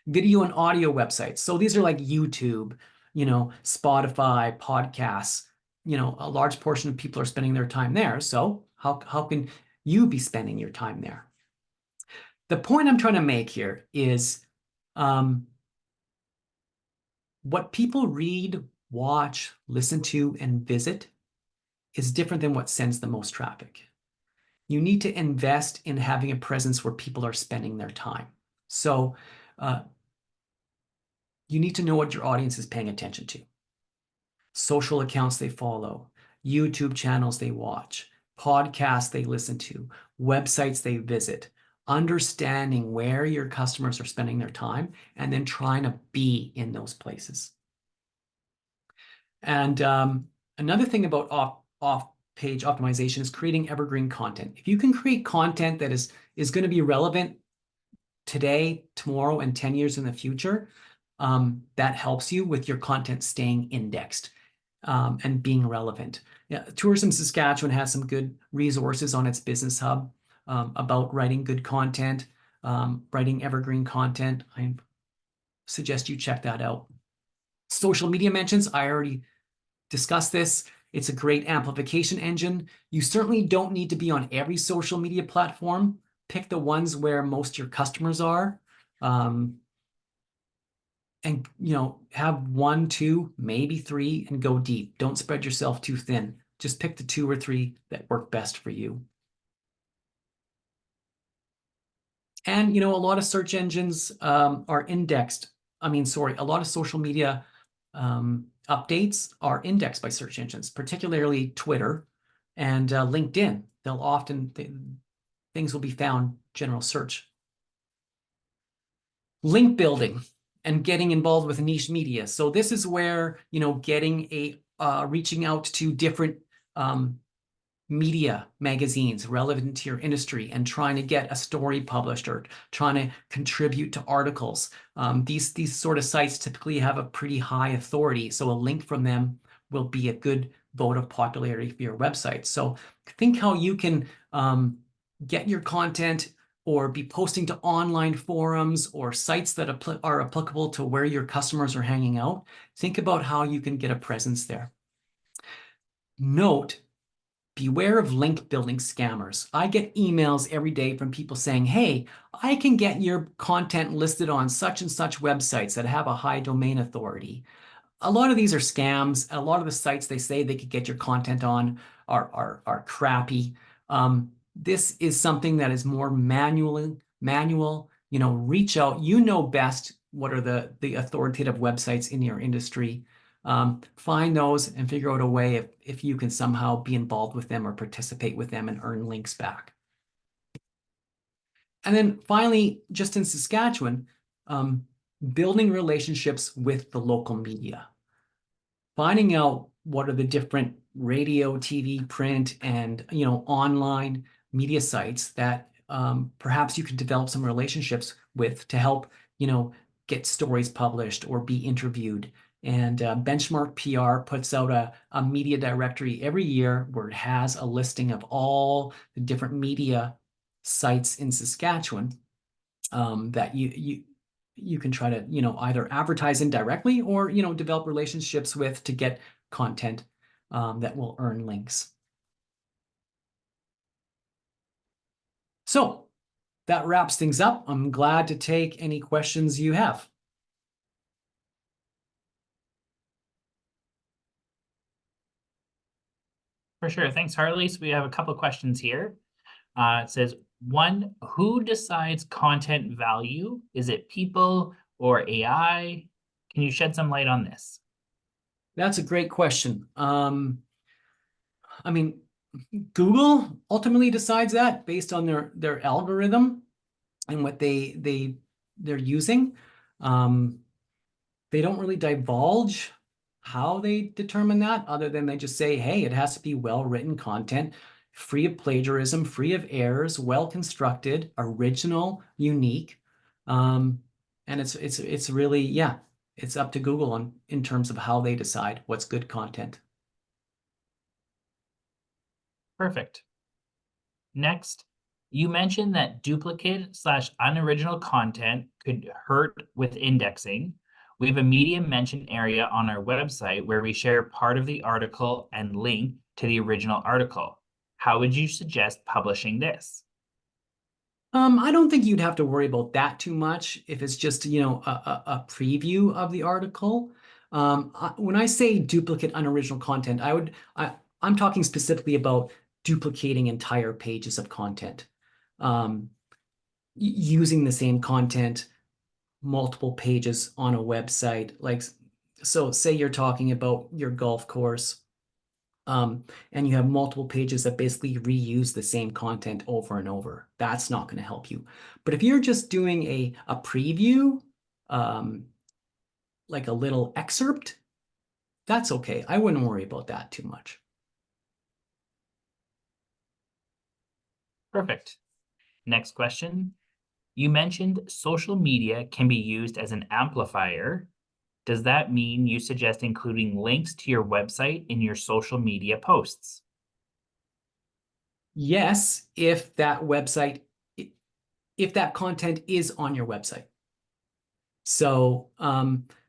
Video and audio websites. So these are like YouTube, Spotify, podcasts. A large portion of people are spending their time there. So how can you be spending your time there? The point I'm trying to make here is what people read, watch, listen to, and visit is different than what sends the most traffic. You need to invest in having a presence where people are spending their time. So you need to know what your audience is paying attention to. Social accounts they follow, YouTube channels they watch, podcasts they listen to, websites they visit, understanding where your customers are spending their time, and then trying to be in those places. And another thing about off-page optimization is creating evergreen content. If you can create content that is going to be relevant today, tomorrow, and 10 years in the future, that helps you with your content staying indexed and being relevant. Yeah, Tourism Saskatchewan has some good resources on its business hub about writing good content, writing evergreen content. I suggest you check that out. Social media mentions, I already discussed this. It's a great amplification engine. You certainly don't need to be on every social media platform. Pick the ones where most of your customers are. And have 1, 2, maybe 3, and go deep. Don't spread yourself too thin. Just pick the 2 or 3 that work best for you. And a lot of search engines are indexed. A lot of social media updates are indexed by search engines, particularly Twitter and LinkedIn. Things will be found general search. Link building and getting involved with niche media. So this is where, reaching out to different media magazines relevant to your industry and trying to get a story published or trying to contribute to articles. These sort of sites typically have a pretty high authority, so a link from them will be a good vote of popularity for your website. So think how you can get your content or be posting to online forums or sites that are applicable to where your customers are hanging out. Think about how you can get a presence there. Note, beware of link building scammers. I get emails every day from people saying, hey, I can get your content listed on such and such websites that have a high domain authority. A lot of these are scams. A lot of the sites they say they could get your content on are crappy. This is something that is more manual. Reach out. You know best what are the authoritative websites in your industry. Find those and figure out a way if you can somehow be involved with them or participate with them and earn links back. And then finally, just in Saskatchewan, building relationships with the local media. Finding out what are the different radio, TV, print, and online media sites that perhaps you can develop some relationships with to help get stories published or be interviewed. And Benchmark PR puts out a media directory every year where it has a listing of all the different media sites in Saskatchewan that you can try to either advertise indirectly or develop relationships with to get content that will earn links. So that wraps things up. I'm glad to take any questions you have. For sure. Thanks, Harley. So we have a couple of questions here. It says, 1, who decides content value? Is it people or AI? Can you shed some light on this? That's a great question. Google ultimately decides that based on their algorithm and what they're using. They don't really divulge how they determine that, other than they just say, hey, it has to be well-written content, free of plagiarism, free of errors, well-constructed, original, unique. And it's really, yeah, it's up to Google in terms of how they decide what's good content. Perfect. Next, you mentioned that duplicate/unoriginal content could hurt with indexing. We have a media mention area on our website where we share part of the article and link to the original article. How would you suggest publishing this? I don't think you'd have to worry about that too much if it's just, a preview of the article. When I say duplicate unoriginal content, I'm talking specifically about duplicating entire pages of content. Using the same content, multiple pages on a website. So say you're talking about your golf course, and you have multiple pages that basically reuse the same content over and over. That's not going to help you. But if you're just doing a preview, like a little excerpt, that's okay. I wouldn't worry about that too much. Perfect. Next question. You mentioned social media can be used as an amplifier. Does that mean you suggest including links to your website in your social media posts? Yes, if that content is on your website. So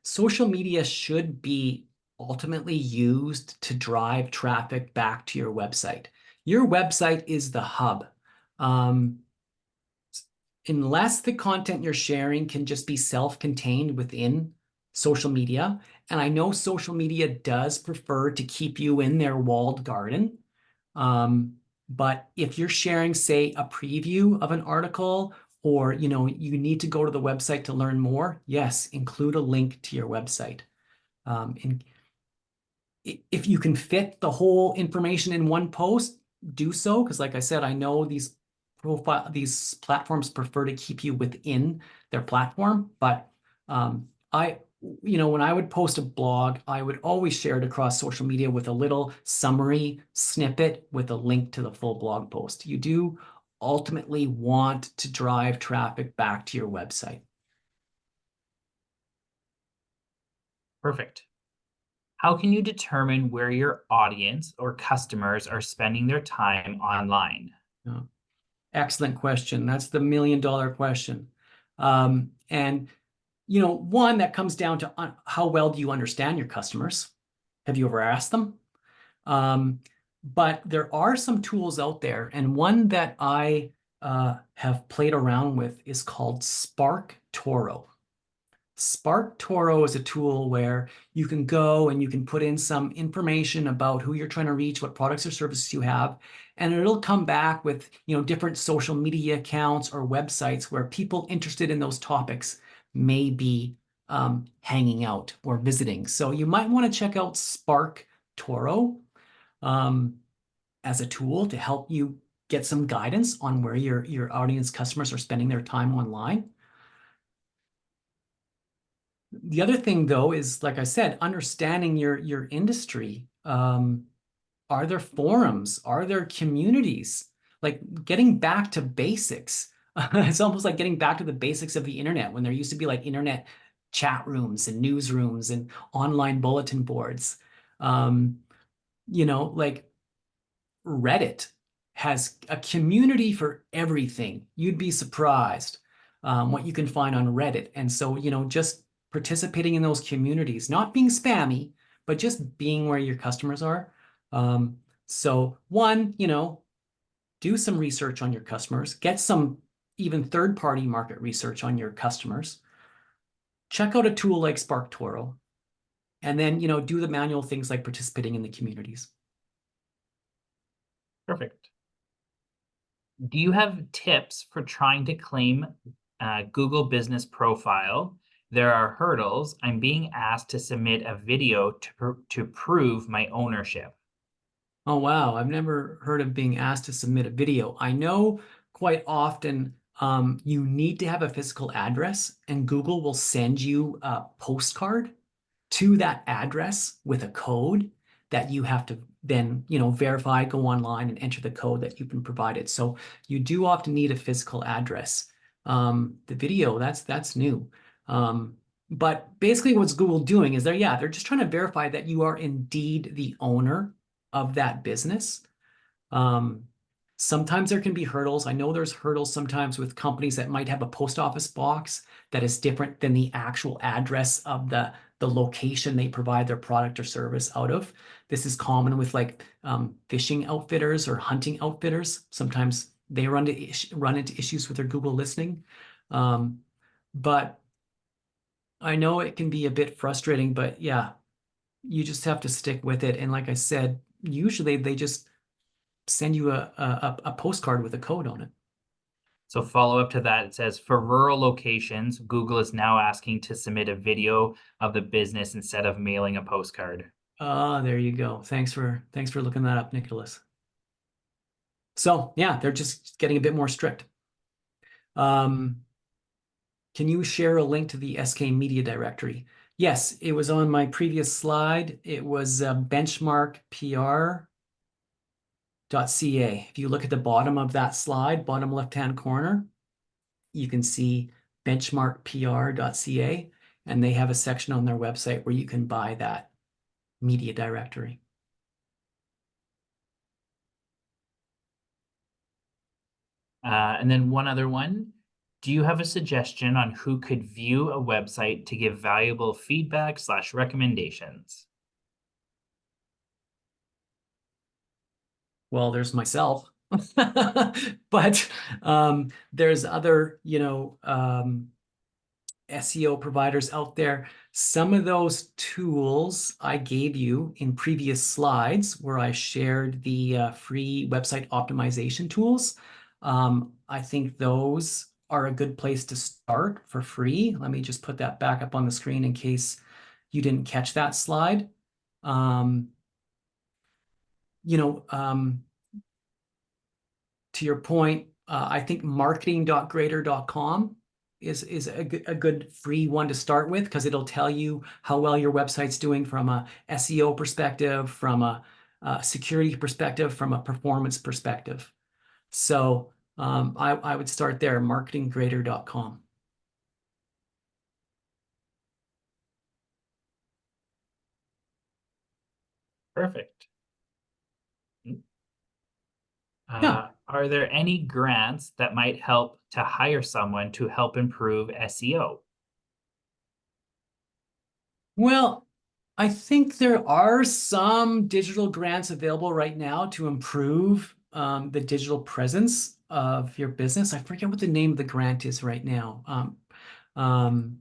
social media should be ultimately used to drive traffic back to your website. Your website is the hub. Unless the content you're sharing can just be self-contained within social media, and I know social media does prefer to keep you in their walled garden. But if you're sharing, say, a preview of an article, or you need to go to the website to learn more, yes, include a link to your website. And if you can fit the whole information in one post, do so, because like I said, I know these platforms prefer to keep you within their platform. But when I would post a blog, I would always share it across social media with a little summary snippet with a link to the full blog post. You do ultimately want to drive traffic back to your website. Perfect. How can you determine where your audience or customers are spending their time online? Excellent question. That's the million-dollar question. And one that comes down to how well do you understand your customers? Have you ever asked them? But there are some tools out there, and one that I have played around with is called SparkToro. SparkToro is a tool where you can go and you can put in some information about who you're trying to reach, what products or services you have, and it'll come back with different social media accounts or websites where people interested in those topics may be hanging out or visiting. So you might want to check out SparkToro as a tool to help you get some guidance on where your audience customers are spending their time online. The other thing, though, is, like I said, understanding your industry. Are there forums? Are there communities? Like getting back to basics. It's almost like getting back to the basics of the internet, when there used to be like internet chat rooms and newsrooms and online bulletin boards. Like Reddit has a community for everything. You'd be surprised what you can find on Reddit. And so, just participating in those communities, not being spammy, but just being where your customers are. So one, do some research on your customers, get some even third-party market research on your customers, check out a tool like SparkToro, and then, do the manual things like participating in the communities. Perfect. Do you have tips for trying to claim Google Business Profile? There are hurdles. I'm being asked to submit a video to prove my ownership. Oh, wow. I've never heard of being asked to submit a video. I know quite often you need to have a physical address, and Google will send you a postcard to that address with a code that you have to then, verify, go online and enter the code that you've been provided. So you do often need a physical address. The video, that's new. But basically what's Google doing is they're just trying to verify that you are indeed the owner of that business. Sometimes there can be hurdles. I know there's hurdles sometimes with companies that might have a post office box that is different than the actual address of the location they provide their product or service out of. This is common with like fishing outfitters or hunting outfitters. Sometimes they run into issues with their Google listing. But I know it can be a bit frustrating, but yeah, you just have to stick with it. And like I said, usually they just send you a postcard with a code on it. So follow up to that, it says for rural locations, Google is now asking to submit a video of the business instead of mailing a postcard. There you go. Thanks for looking that up, Nicholas. So yeah, they're just getting a bit more strict. Can you share a link to the SK Media Directory? Yes, it was on my previous slide. It was benchmarkpr.ca. If you look at the bottom of that slide, bottom left-hand corner, you can see benchmarkpr.ca, and they have a section on their website where you can buy that media directory. And then one other one. Do you have a suggestion on who could view a website to give valuable feedback / recommendations? Well, there's myself. But there's other, SEO providers out there. Some of those tools I gave you in previous slides where I shared the free website optimization tools. I think those are a good place to start for free. Let me just put that back up on the screen in case you didn't catch that slide. Um, you know, um, to your point, I think marketing.grader.com is a good free one to start with because it'll tell you how well your website's doing from a SEO perspective, from a security perspective, from a performance perspective. So I would start there, marketinggrader.com. Perfect. Yeah. Are there any grants that might help to hire someone to help improve SEO? Well, I think there are some digital grants available right now to improve the digital presence of your business. I forget what the name of the grant is right now. Um,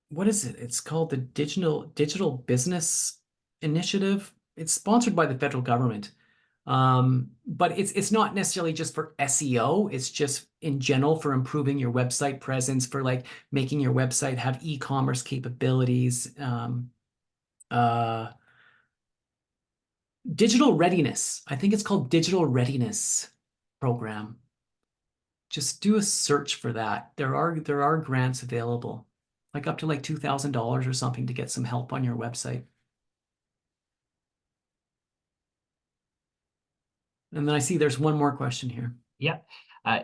what is it? It's called the Digital Business Initiative. It's sponsored by the federal government. But it's not necessarily just for SEO. It's just in general for improving your website presence, for like making your website have e-commerce capabilities. Uh, Digital readiness. I think it's called Digital Readiness Program. Just do a search for that. There are grants available, like up to like $2,000 or something to get some help on your website. And then I see there's one more question here. Yeah.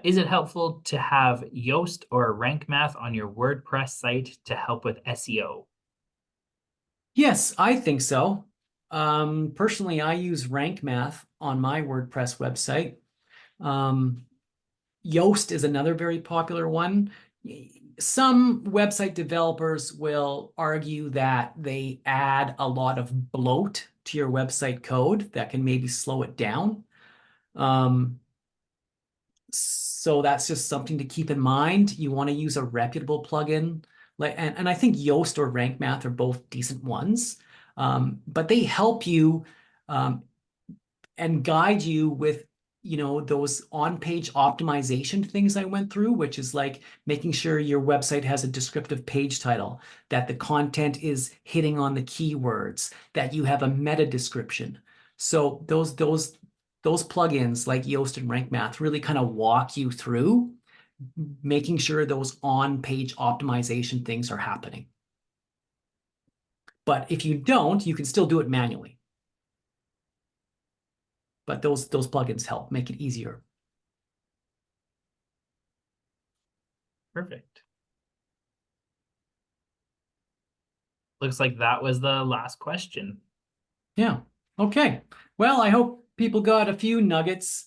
Is it helpful to have Yoast or Rank Math on your WordPress site to help with SEO? Yes, I think so. Personally, I use Rank Math on my WordPress website. Um, Yoast is another very popular one. Some website developers will argue that they add a lot of bloat to your website code that can maybe slow it down. Um, so that's just something to keep in mind. You want to use a reputable plugin. And I think Yoast or Rank Math are both decent ones. But they help you um, and guide you with those on-page optimization things I went through, which is like making sure your website has a descriptive page title, that the content is hitting on the keywords, that you have a meta description. So those plugins like Yoast and Rank Math really kind of walk you through making sure those on-page optimization things are happening. But if you don't, you can still do it manually. But those plugins help make it easier. Perfect. Looks like that was the last question. Yeah. Okay. Well, I hope people got a few nuggets.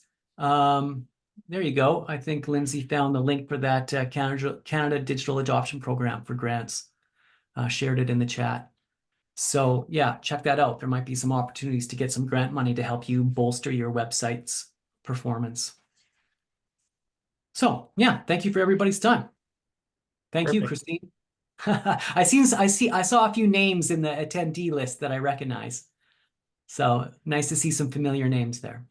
There you go. I think Lindsay found the link for that Canada Digital Adoption Program for grants. Shared it in the chat. So yeah, check that out. There might be some opportunities to get some grant money to help you bolster your website's performance. So yeah, thank you for everybody's time. Thank you, Perfect. Christine. I saw a few names in the attendee list that I recognize. So nice to see some familiar names there.